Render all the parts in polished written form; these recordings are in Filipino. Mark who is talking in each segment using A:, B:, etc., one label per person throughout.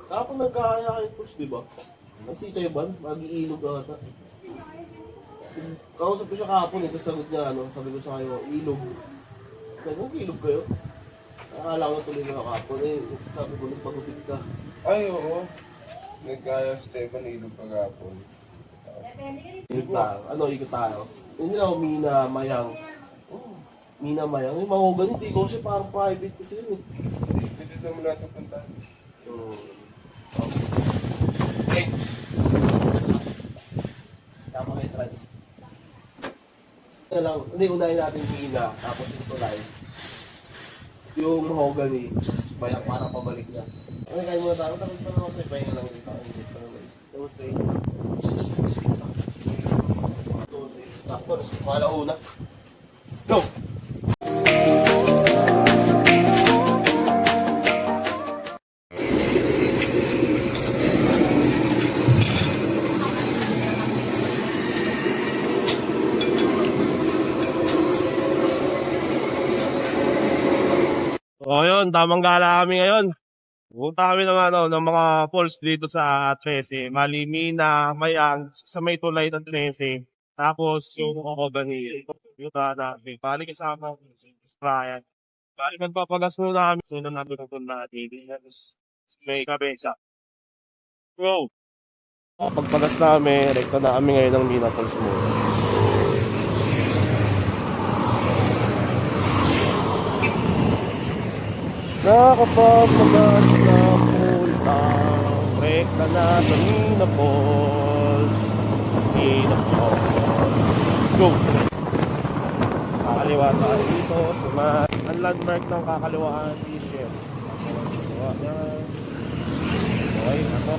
A: Kapag nagkakaya kayo push, di ba? Ang si Teban, mag-iilog na ata. Kausap ko siya kahapon, ito sagot niya, ano, sabi ko sa kayo, ilog. Kaya ilog kayo? Akala ko tuloy na kahapon, eh, sabi ko, nagpagupit ka.
B: Ay, oo. Nagkaya Stefan ilog pag-apon.
A: Ikot tayo. Ano, ikot tayo. Hindi na, Mina Mayang. Mina Mayang. Yung mahugan, hindi ko siya parang private kasi yun eh.
B: Dito naman natin punta.
A: Okay. Tama kayo, trans. Lang, hindi, unahin natin Mina, tapos ito live. Yung mahogany, bayak para pabalik na. Ano kayo muna tayo? Tapos pa naman kayo, pahinga lang dito. Tapos tayo. Tapos, mala una. Let's go! O yun, tamang gala kami ngayon. Pupunta kami ng mga falls dito sa 13. Malimina, Mayang, sa may tulay ng 13. Tapos yung Okobani. Yung natin. Bali kasama si Brian. Bali magpapagas muna kami. Sunod natin itong natin. May kabesa. Go! Pagpagas namin, rekta na kami ngayon ng Mina Falls muna. Nakapagpagas na pultang rekta na sa Mina Falls. Mina Falls. Go! Kakaliwa tayo dito sa ang landmark ng kakaliwaan t-shirt. Kakaliwa na. Okay, ako.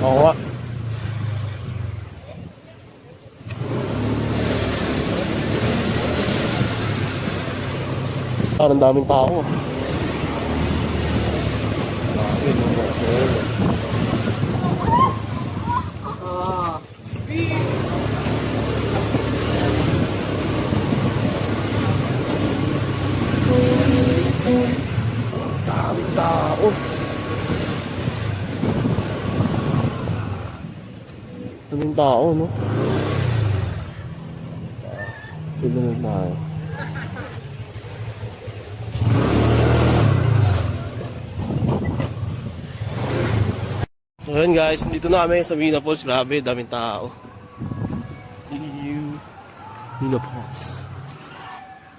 A: Oo nga. Parang daming tao. Daming tao. Daming tao, no? Tulungan tayo. So yun guys, dito na kami sa Mina Falls. Grabe, daming tao. Mina Falls.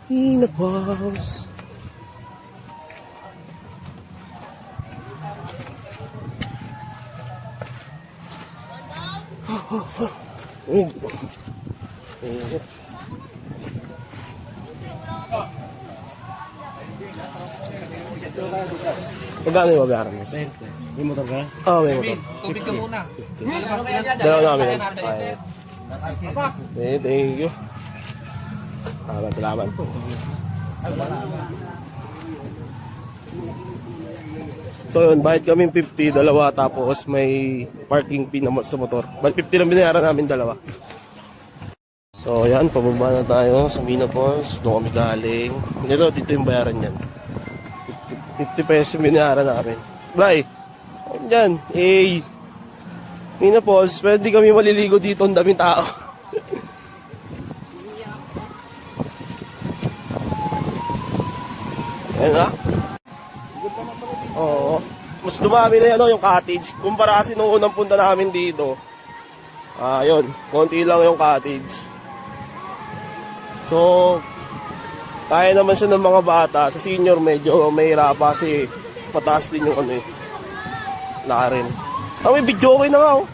A: Mina Falls. Magkano yung mabayaran mo?
C: 20. May motor ka?
A: Oo, may motor.
C: Tubig ka muna.
A: Dalawa namin. Thank you. Salamat po. So yun, bayad kami 50, dalawa, tapos may parking fee naman sa motor. Bali 50 lang binayaran namin, dalawa. So yan, pababa na tayo sa Mina Falls. Doon kami galing. Dito yung bayaran yan. 50 pesos yung binayaran namin. Bye! Yan, Mina Falls, pwede kami maliligo dito, ang daming tao. Ayan na. Oo. Mas dumami na yan, yung cottage. Kumpara kasi nung unang punta namin dito. Yun, konti lang yung cottage. So, Kaya naman siya ng mga bata. Sa senior medyo mahirap kasi mataas din yung ano eh. Naka rin. May video okay na nga oh.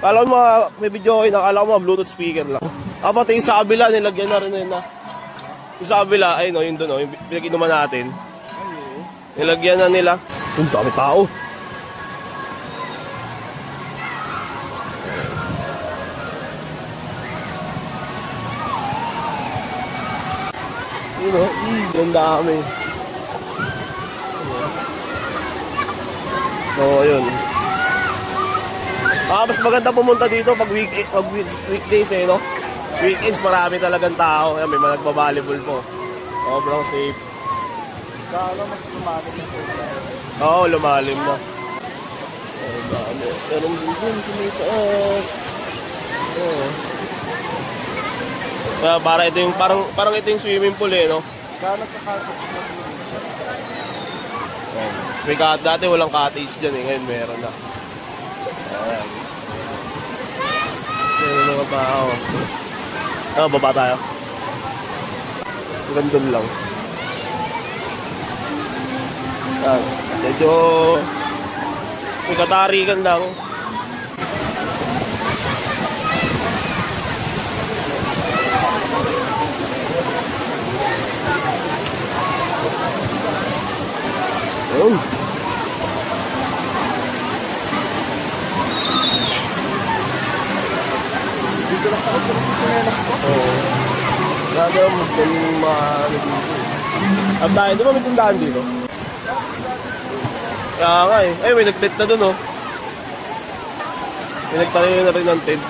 A: Kala ko may video okay na. Kala ko Bluetooth speaker lang. Pati yung sa kabila, nilagyan na rin yun na. Yung sa kabila, ayun o, yun doon o. Yung pinag-inuman natin. Nilagyan na nila. Yung dami tao. Yun o, yung dami. Oo, yun. Mas maganda pumunta dito pag weekdays eh, no? Weekends marami talagang tao. Ayan, may mga nagbabalibol po. Sobrang safe.
B: Kala mas lumalim na po.
A: Oo, lumalim na. Ang dami. Pero dun sa may taas. Oo. Kaya para ito yung, parang ito yung swimming pool eh, no?
B: Kala kakasok na po.
A: May dati walang cottage dyan eh, ngayon meron na. Ayan. Ayan mga tao. Baba tayo. Gandun lang. Ayan. Medyo may katarikan lang. Ayun.
B: Dito lang sa ako, pero dito na lang po.
A: Oo. Grabe ang ano dito. At tayo, di ba may tindahan dito? Kaya nga eh. Ay, may nag-tent na dun oh. May nagtayo na rin ng tent.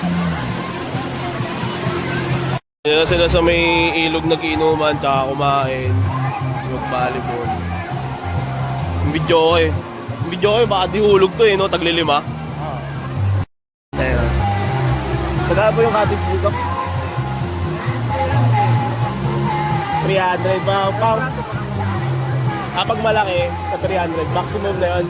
A: Yan sila sa may ilog nag-iinuman, tsaka kumain. Mag-volleyball. Yung video ko eh. Yung video ko eh, baka di hulog to eh, no? Taglilima. Ayun. Magkano po yung cottage dito? 300 pa. Pag malaki, sa 300. Maximum na yun.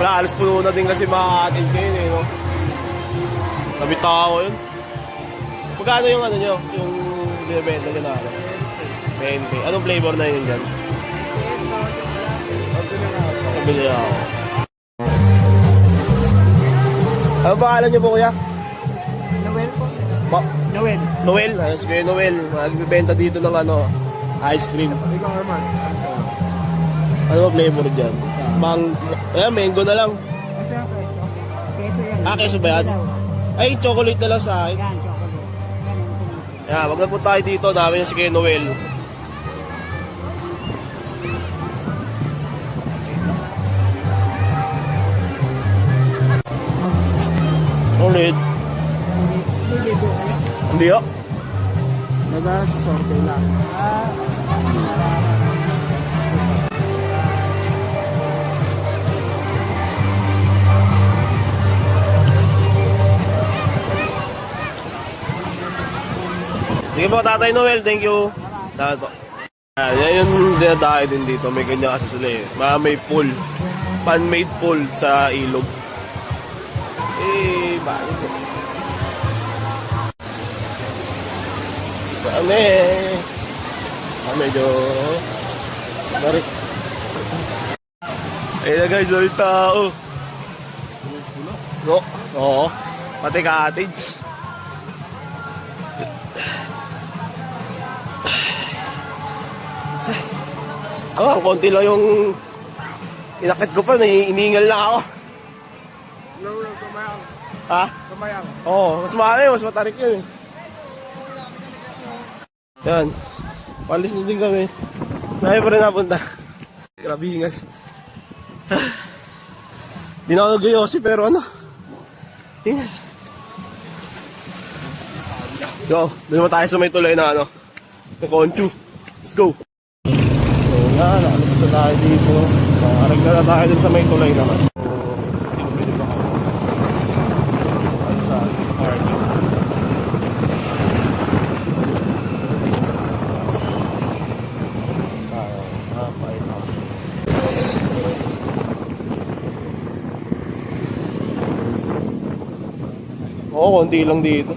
A: Wala, alas puno na din kasi mga cottage ngayon eh, no? Sabi tao yun. Magkano yung ano nyo? Yung binibenta nyo na ano? 20. Anong flavor na yun dyan? Nabili na ako. Ano pangalan nyo po kuya?
B: Noel po.
A: Noel. Noel? Ayos kayo Noel. Nagbibenta dito ng ano, ice cream.
B: Ikaw naman.
A: Ano ba flavor dyan? Mango na lang.
C: Kasi ang keso. Keso yan.
A: Keso ba yan? Ay, chocolate na lang sa akin.
C: Yan, chocolate. Yan,
A: Yeah, wag na po tayo dito. Dami na si Kuya Noel. Ulit.
C: Hindi po kayo.
A: Hindi oh.
B: Nagana sa sorte lang.
A: Sige po, Tatay Noel. Thank you. Salamat po. Yan yung dinadayo din dito. May ganyan kasi sila eh. May pool. Fan-made pool sa ilog. Bakit po? Dami. Medyo... Marik. Ayun na guys, ulit tao. No? Oo. Pati cottage. Ang konti lang yung inakit ko pa, iniingal na ako.
B: Kamayang.
A: Ha?
B: Kamayang.
A: Oo, mas mahal mas matarik yun eh. Yan. Palis na din kami. Nahin pa rin napunta. Grabe hingal. Di na ako nag-yosi pero ano. Hingal. Go, doon naman tayo sa may tulay na ano. Na Conchu. Let's go. So yan, nakalabas na tayo dito. Aragda na tayo dun sa may tulay naman. Sino pwede ba kayo? Ano sa parking? Oo, konti lang dito.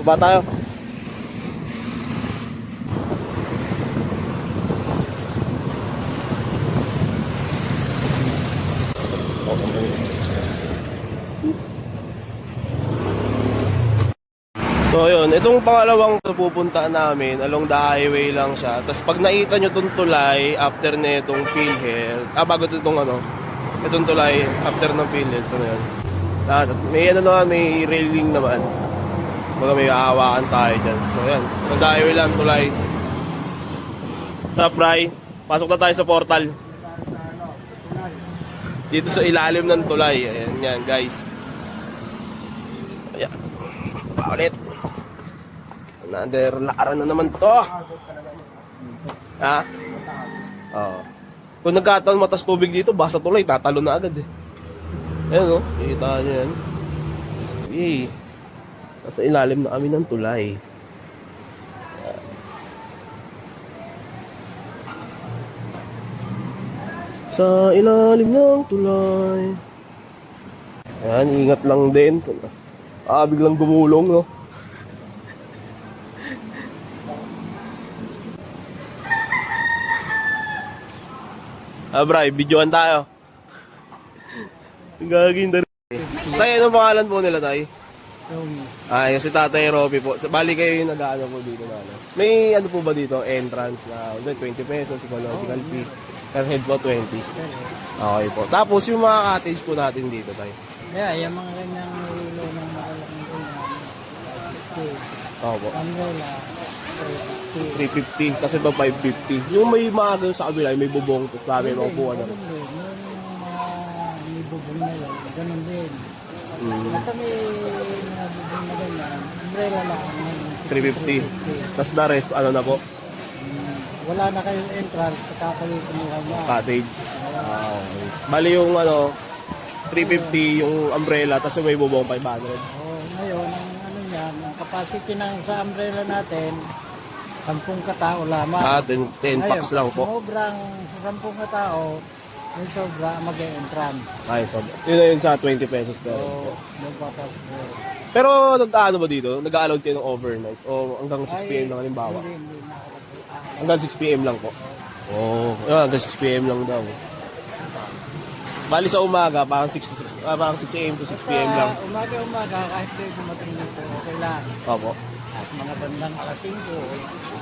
A: Baba tayo. So yun, itong pangalawang pupuntaan namin, along the highway lang siya. Tapos pag nakita nyo itong tulay, after na itong PhilHealth, bago itong itong tulay, after ng PhilHealth, ito na yun. May naman, may railing naman. Baga may hahawakan tayo dyan. So yan, along the highway lang, tulay. Stop, Bray. Pasok na tayo sa portal. Dito sa ilalim ng tulay. Ayan yan, guys. Ayan. Paulit. Another lakaran na naman to. Ha? Oo. Kung nagkataon matas tubig dito, basta tulay, tatalo na agad eh. Ayan o, kita nyo yan. Okay. Nasa ilalim na kami ng tulay. Sa ilalim ng tulay. Ayan, ingat lang din. Biglang gumulong, no? Bray, videoan tayo. Gagawin na rin. Tay, anong pangalan po nila, Tay? Ay, si Tatay Robby po. Bali kayo yung nag-ano po dito na ano. May ano po ba dito? Entrance na 20 pesos, psychological fee. Per head po 20. Okay po. Tapos yung mga cottage po natin dito, Tay.
C: Yeah, yung mga kanyang ilo ng makalaking tulad.
A: Opo.
C: Umbrella,
A: 350 kasi ba 550. Yung may mga ganun sa kabila, may bubong, tapos bagay mga upuan na rin.
C: May bubong na lang, ganun din. At may mga bubong na ganyan, umbrella lang.
A: 350. Tapos the rest, ano na po?
C: Wala na kayong entrance, kakayo kumuha na.
A: Cottage. Okay. Bali yung 350 yung umbrella, tapos may bubong 500.
C: Ngayon, ang yan, ang capacity ng sa umbrella natin, 10 katao lamang.
A: 10 packs lang po.
C: Sobrang sa 10 katao, yung sobra mag-e-entrance.
A: Ay, so, yun na yun sa 20 pesos pero.
C: Magpapasok.
A: Pero nag-ano ba dito? Nag-allowed kayo ng overnight? O hanggang 6 p.m. lang halimbawa?
C: Hindi na.
A: Hanggang 6 p.m. lang po. Hanggang 6 p.m. lang daw. Bali sa umaga, parang 6 a.m. to 6 p.m. lang.
C: Umaga, kahit kayo dumating dito, okay lang.
A: Opo.
C: At mga bandang alas 5,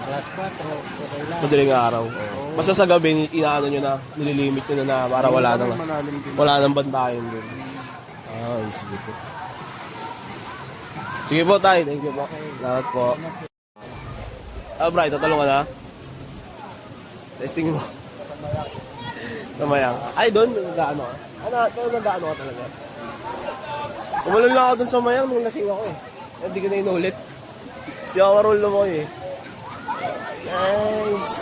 C: alas 4, okay lang.
A: Madaling araw. Basta sa gabi, inaano nyo na, nililimit nyo na para wala nang bantayan din. Sige po. Sige po, Tay. Thank you po. Salamat po. Bray, tatalong ka na. Testing mo. Samayang. Ay, doon, nag-ano ka. Pero nag-ano ka talaga. Umalun lang ako doon sa Mayang nung lasing ako eh. Hindi ko na inulit. Hindi ako marul mo eh. Nice.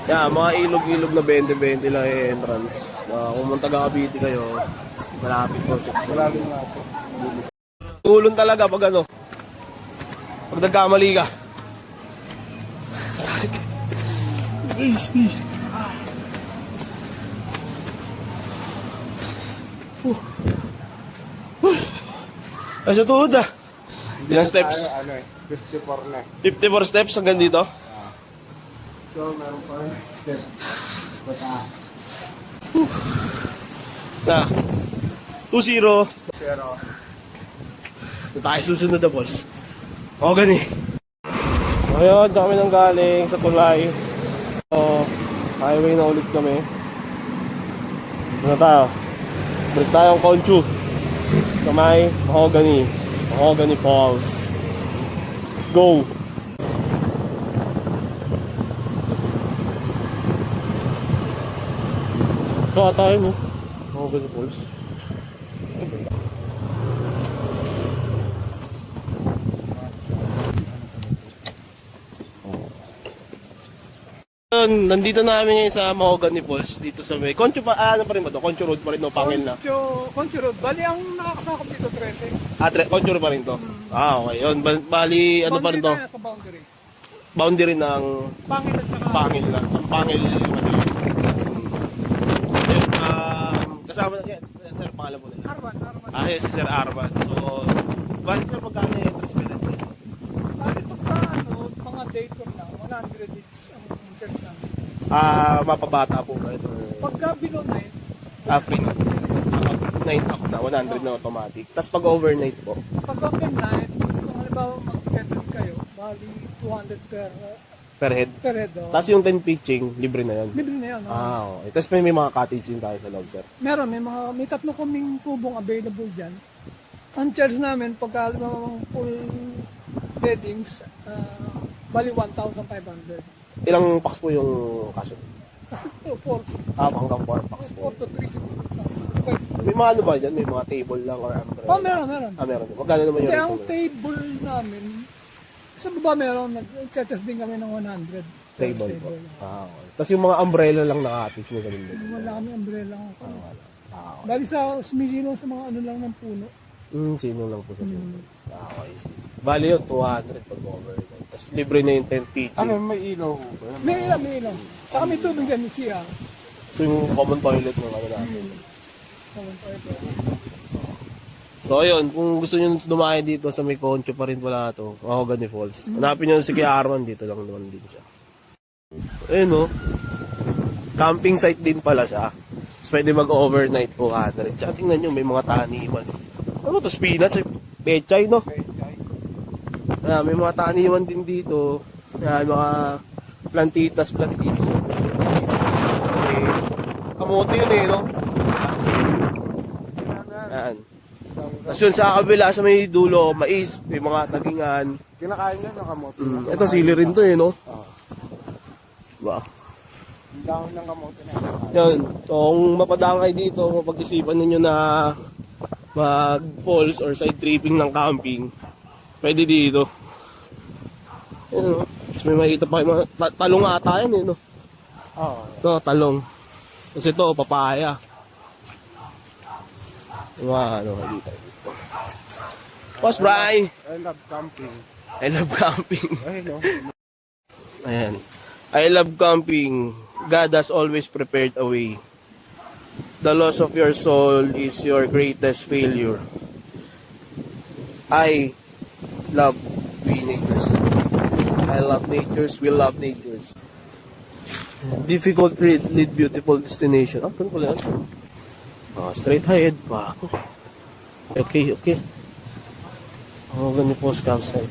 A: Yeah, mga ilog-ilog na 20-20 lang yung entrance. Kung taga Cavite kayo, malapit po. Malapit nga po. Tulon talaga pag ano. Pag nagkamali ka. Ay, sa tuhod ah. Ilang steps?
B: 54 na.
A: 54 steps hanggang dito?
B: So, meron pa rin step.
A: Na. 2-0.
B: 0.
A: Tayo susunod na boss. O, gani. Ngayon, kami nang galing sa tulay. So, highway na ulit kami. Ano tayo? Balik tayong Conchu. Sa may Mahogany Falls. Let's go! Ito tayo mo. Mahogany Falls. Nandito na kami ngayon sa Mahogany Falls dito sa may Concho pa ano pa rin ba to? Concho Road pa rin no, Pangil na.
C: Concho Road, bali ang nakakasakop dito 13.
A: Concho Road pa rin to. Okay. Yun, bali ano pa rin to?
C: Sa boundary.
A: boundary ng
C: Pangil at saka
A: Pangil na. Ang Pangil Manila. Ayun, kasama na yan. Sir, pangalan mo nila.
C: Arman.
A: Yes, si Sir Arman. So, bali sir, magkano yung entrance fee natin?
C: Bakit pagka mga day tour na, 100 each ang charge namin.
A: Mapabata po ba ito?
C: Pagka below night,
A: Free na. Night up na, 100 na automatic. Tapos pag overnight po,
C: pag open night, kung halimbawa mag-schedule kayo, bali 200
A: per head.
C: per head. Oh.
A: Tapos yung 10 pitching, libre na yun.
C: Libre na yun. Oh.
A: Okay. Tapos may mga cottage din tayo sa loob, sir.
C: Meron, may tatlo kaming tubong available dyan. Ang charge namin, pagka halimbawa full beddings, bali 1,500.
A: Ilang packs po yung kasyo?
C: Kasi ito, 4
A: Hanggang 4 packs po.
C: to 3 siguro.
A: May mga ano ba dyan? May mga table lang or umbrella?
C: Oh, meron.
A: Meron. Magkano naman yung
C: Hindi,
A: rate
C: ang
A: mo?
C: table namin, sa baba meron, nag-charge din kami ng 100.
A: Table po. Okay. Tapos yung mga umbrella lang naka-attach mo ganun din.
C: Wala kami umbrella.
A: Okay.
C: Dali sa sumisilong sa mga ano lang ng puno.
A: Sino lang po sa table. Okay. Bali yun, 200 pag overnight. Tapos libre na yung 10 pitching.
B: Ano, may ilaw ko ba?
C: May ilang. Tsaka may tubig dyan, siya.
A: So yung common toilet ng ano natin. So ayun, kung gusto nyo dumayo dito sa may Concho pa rin pala ito, Mahogany Falls. Hanapin nyo si Kuya Arman, dito lang naman din siya. Ayun o. Camping site din pala siya. Tapos pwede mag-overnight po rin. Tsaka tingnan nyo, may mga taniman. Ano to, spinach? Pechay, no? Ayan, may mga taniman din dito. Ayan, mga plantitas. Kamote yun eh, no? Ayan. Tapos yun sa kabila, sa may dulo, mais, may mga sagingan.
B: Kinakain nyo ng kamote.
A: Ito, sili rin to eh, no? Diba?
B: Ang dahon ng kamote na.
A: Yan. So, kung mapadaan kayo dito, mapag-isipan ninyo na mag-falls or side tripping ng camping, pwede dito. Yan, no? Tapos may makikita pa kayo, talong ata yan eh, no?
B: Oo.
A: Ito, talong. Tapos ito, papaya. Ano, dito. Boss Bri!
B: I love camping.
A: I love camping.
B: Ay, no?
A: Ayan. I love camping. God has always prepared a way. The loss of your soul is your greatest failure. I love we natures. I love natures. We love natures. Difficult lead beautiful destination. Ah, ano pala yan? Straight ahead. Wow. Okay. Ganun po sa campsite.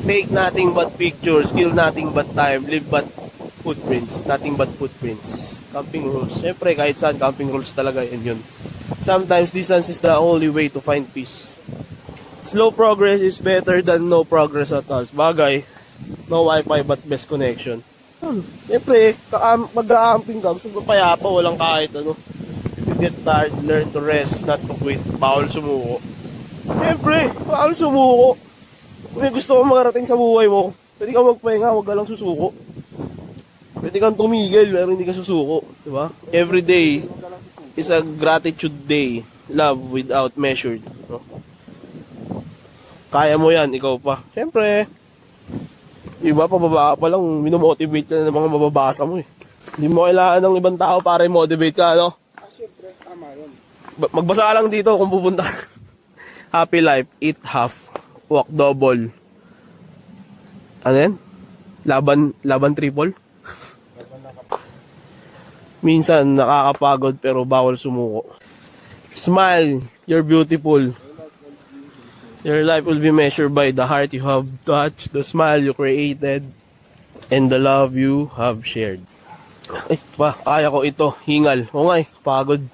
A: Take nothing but pictures, kill nothing but time, live but footprints, nothing but footprints. Camping rules. Siyempre, kahit saan, camping rules talaga yun. Sometimes distance is the only way to find peace. Slow progress is better than no progress at all. Bagay, no wifi but best connection. Siyempre, mag-camping ka, gusto mo payapa, walang kahit ano. If you get tired, learn to rest, not to quit. Bawal sumuko. Siyempre, bawal sumuko. Kung may gusto kong makarating sa buhay mo, pwede kang magpahinga, huwag ka lang susuko. Pwede kang tumigil, pero hindi ka susuko. Diba? Every day is a gratitude day. Love without measured. No? Kaya mo yan, ikaw pa. Siyempre, iba, pababa pa lang, minomotivate ka na ng mga mababasa mo eh. Hindi mo kailangan ng ibang tao para i-motivate ka, no?
B: Siyempre, tama yun.
A: Magbasa ka lang dito kung pupunta. Happy life, eat half, walk double. Ano yan? Laban triple? Minsan nakakapagod pero bawal sumuko. Smile, you're beautiful. Your life will be measured by the heart you have touched, the smile you created, and the love you have shared. Ay, kaya ko ito. Hingal. O nga pagod.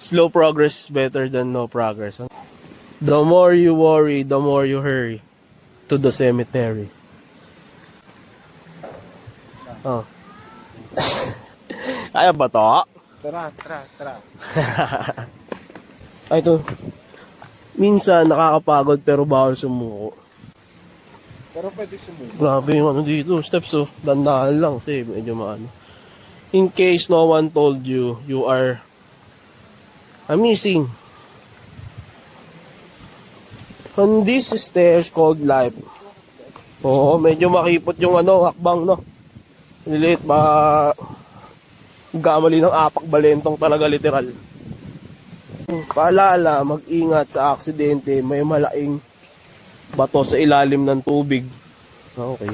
A: Slow progress is better than no progress. The more you worry, the more you hurry to the cemetery. Oh. Kaya ba to?
B: Tara.
A: Ay, ito. Minsan nakakapagod pero bawal sumuko.
B: Pero pwede sumuko.
A: Grabe yung ano dito. Steps oh. Dandahan lang kasi medyo maano. In case no one told you, you are missing. On these stairs called life, Oo, medyo makipot yung ano, hakbang, no? Niliit ba gamali ng apak balentong talaga literal. Paalala, mag-ingat sa aksidente, may malaking bato sa ilalim ng tubig. Okay.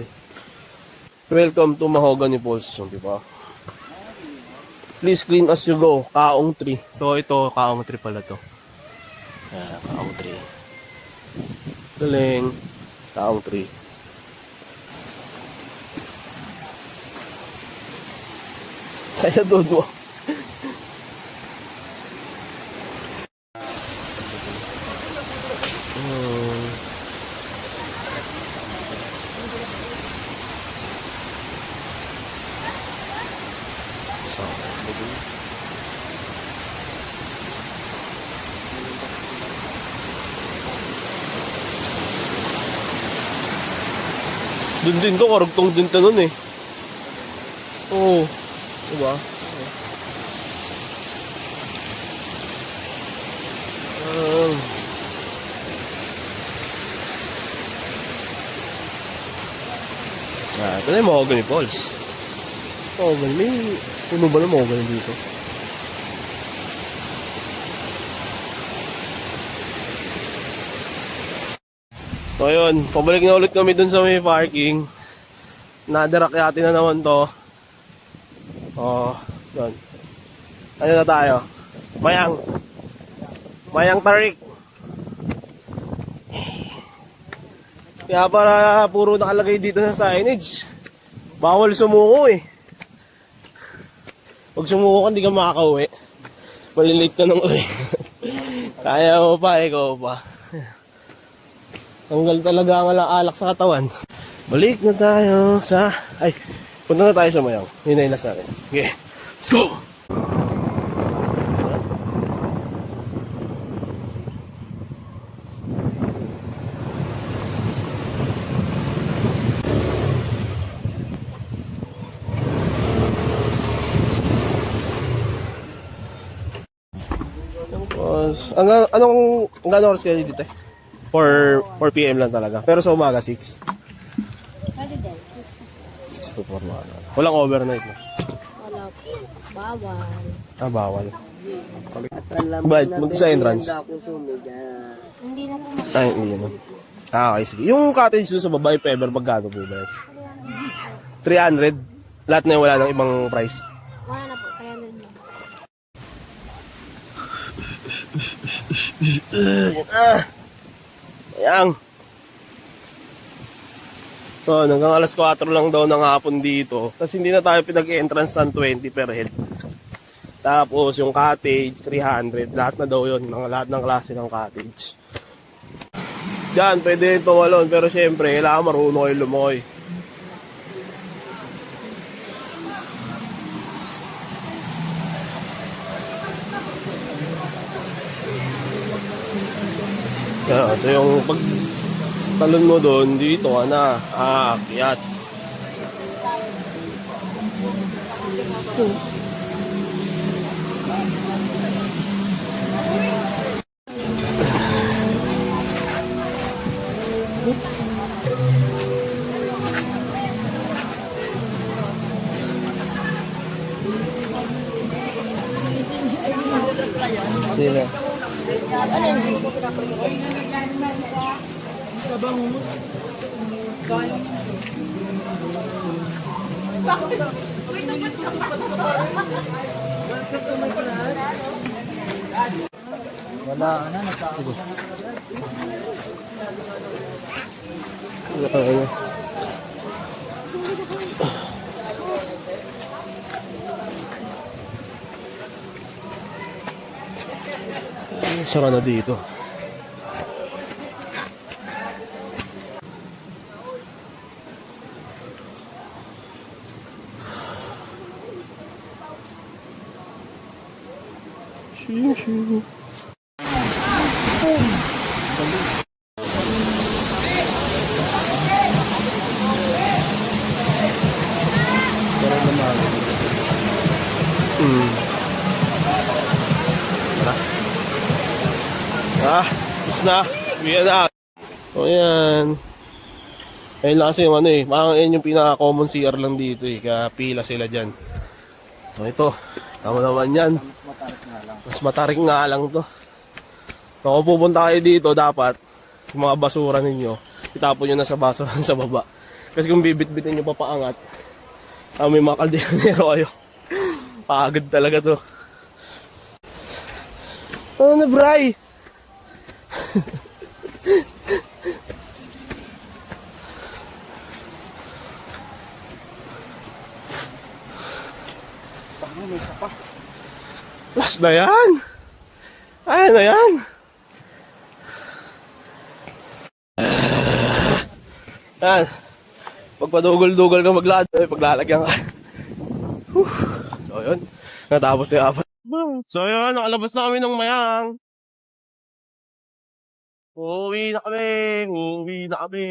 A: Welcome to Mahogany Falls, di ba? Please clean as you go, Kaong tree. So ito, Kaong tree pala to. Kaong tree. Galing. Kaong tree. Kaya doon mo. Dun din to, karugtong din to nun eh. Oo. Diba? Ito na yung Mahogany Falls. Mahogany, may puno ba ng Mahogany dito? So yun, pabalik na ulit kami dun sa may parking. Nadarakyati na naman to. Oh, yun. Ano na tayo? Mayang Tarik. Kaya para puro nakalagay dito sa signage. Bawal sumuko eh. Pag sumuko ka, hindi ka makakauwi. Malilate ka nang uwi. Kaya mo pa, ikaw pa. Tanggal talaga ang alak sa katawan. Balik na tayo sa... Ay, punta na tayo sa Mayang. Yun na yung last natin. Okay, let's go! Tapos, anong oras kayo dito eh? 4 PM lang talaga. Pero sa umaga, 6.
D: Pwede din.
A: 6 to 4 mga. Walang overnight na.
D: Wala po. Bawal.
A: Bawal. Ba't? Sa entrance?
D: Hindi na po
A: Ay, hindi na. Okay, sige. Yung cottage doon sa babae, if ever, magkano po ba? 300? Lahat na yung wala ng ibang price.
D: wala na po. Kaya na lang.
A: Ayan. So, hanggang alas 4 lang daw ng hapon dito. Kasi hindi na tayo pinag-entrance ng 20 per head. Tapos yung cottage, 300. Lahat na daw yun. Lahat ng klase ng cottage. Diyan, pwede rin tumalon. Pero syempre, kailangan marunong kayo lumoy. Kaya ito yung pag talon mo doon, dito ka na. Aakyat. Sino? Wala. Sara na dito. Shoo. Tapos na. Uwi na. O yan. Ayun lang kasi yung ano eh, parang yun yung pinaka-common CR lang dito eh, kaya pila sila dyan. So ito, tama naman yan. Mas matarik nga lang to. So kung pupunta kayo dito, dapat yung mga basura ninyo, itapon nyo na sa basura sa baba. Kasi kung bibit-bitin nyo pa paangat, may mga kalderonero kayo. Pagod talaga to. Ano na, Bray? Last na yan. Ayan na yan. Yan. Pagpadugol-dugol ka maglakad, paglalagyan ka. Whew. So yun. Natapos yung apat. So yun, nakalabas na kami ng Mayang. Uuwi na kami.